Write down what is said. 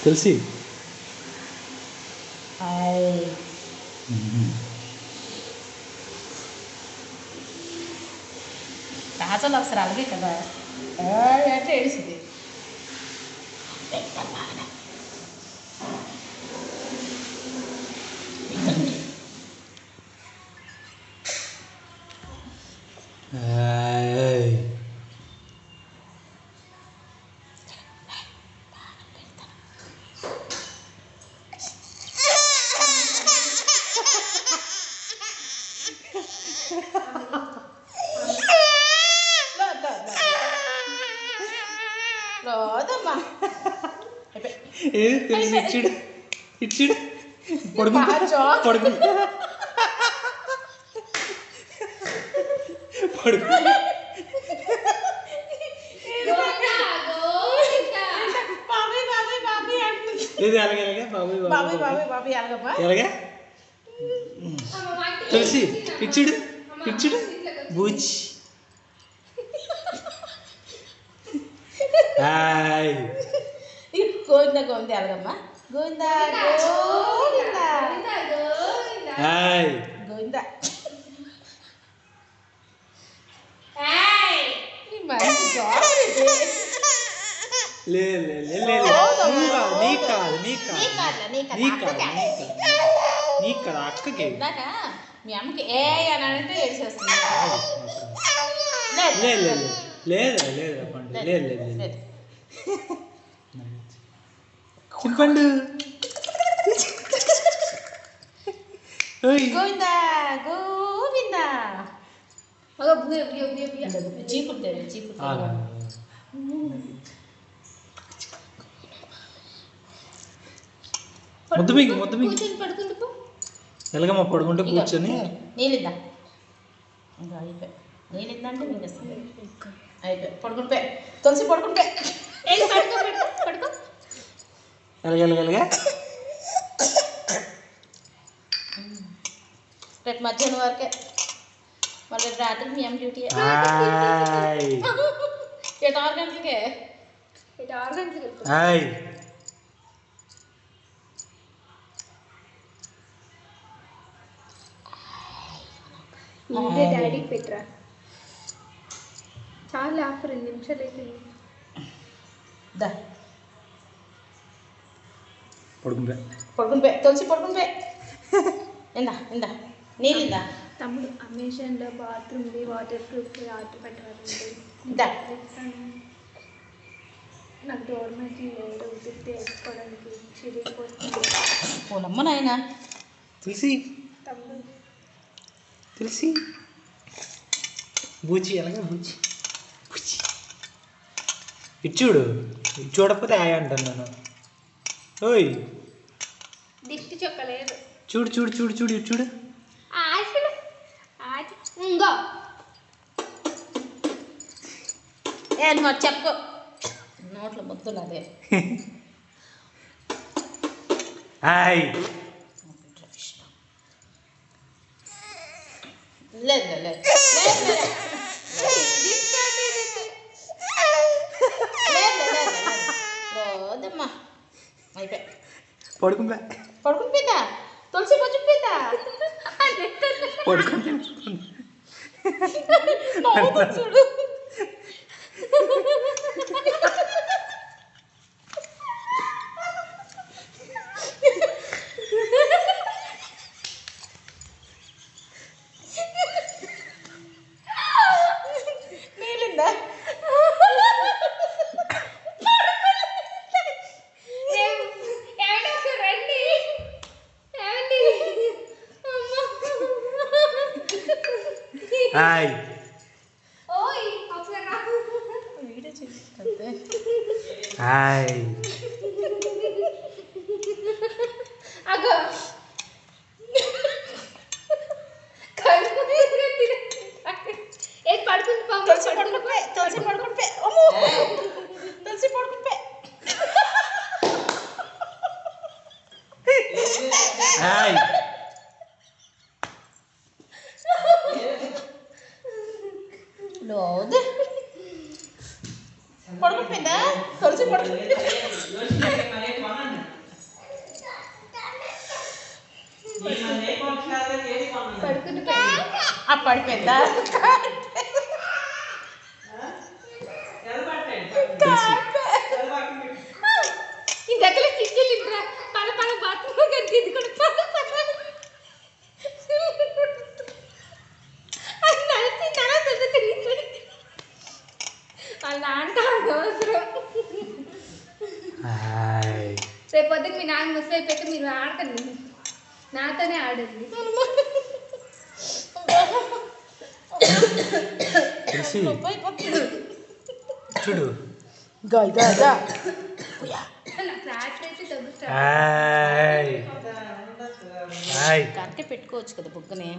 తులసి రాజాలు ఒకసారి అలాగే కదా అంటే ఏడిసింది. రాదమ్మా ఇచ్చుడు ఇచ్చుడు పడుకు పడుకు పడుకు ఇది అలాగే అలాగే బాబాయ్ బాబాయ్ బాబాయ్ బాబాయ్ ఎలాగమ్మా ఎలాగే తులసి ఇచ్చుడు ఇచ్చుడు బూచి హాయ్ గోవిందా గోవిందా ఎలాగమ్మా గోవిందా గోవిందా హాయ్ గోవిందా మంచి జాబ్ లేదు లేదు లేదు నీకు కాదు నీకు కాదు నీకు కాదు నీకు కాదు అక్కకి ఇందాక మీ అమ్మకి ఏ అని అంటే ఏడ్చేస్తుంది. లేదు లేదు లేదు లేదు పండు లేదు లేదు లేదు చింపండు గోవిందా గోవిందా చీకుతారు చీకుతారు. ముద్దు మీకు ముద్దు మీకు పడుకుంది ఎలాగమ్మా పడుకుంటే కూర్చొని నీళ్ళిద్దా ఇంకా అయిపోయి నీళ్ళిద్దంటే నీకు వస్తుంది అయిపోయి పడుకుంటే తులసి పడుకుంటే పడుకో ఎలాగ ఎలాగ రేపు మధ్యాహ్నం వరకే మళ్ళీ రేపు రాత్రికి మీ అమ్మ డ్యూటీ 6 గంటలకే 6 గంటలకి హాయ్ ముందే డాడీకి పెట్టరా చాలా 2 నిమిషాలు అయితే దా పడుకుంటే తులసి పడుకుంటే ఇందా ఇందా నీళ్ళిందా తమ్ముడు అమెజాన్లో బాత్రూమ్ది వాటర్ ప్రూఫ్ ఆర్డర్ పెట్టాలండి దా నాకు గవర్నమెంట్ లేదు ఉతికి వేసుకోవడానికి చిరిగిపోతుంది. పోనమ్మ నాయన తులసి తమ్ముడు తులసి బూచి ఎలాగా బూచి బూచి ఇచ్చుడు చూడకపోతే ఆయ అంటాను నేను. ఓయ్ దిష్టి చొక్కలేదు చూడు చూడు చూడు చూడు చూడు ఆశలు ఇంకో నువ్వు చెప్పు నోట్లో ముద్దులు అదే హాయ్ లేదు లేదు లేదమ్మా అయిపోయి పడుకుని పోయిందా తులసి కొంచెం పోయిందా పడుకుంటే చూడు నీళ్ళిందా హాయ్ వీడియో చేస్తుంటే హాయ్ అగో పడుకుంది తులసి పడుకుంటే తులసి పడుకుంటే తులసి పడుకుంటే హాయ్ లోదు పడుకుంటుందా తులసి పడుకుంటే పడుకుని ఆ పడిపోయిందా ఈ దగ్గర కిచెన్ ఇంట్రా పడ పడ బాత్రూమ్ కట్టి ఇది కూడా పడ పడ అది నడిచి వాళ్ళ నాన్న అవసరం రేపు పొద్దున్న మీ నాన్న ముసలి అయిపోతే మీరు ఆడకండి నాతోనే ఆడండి చూడు కరెక్టే పెట్టుకోవచ్చు కదా బుగ్గనే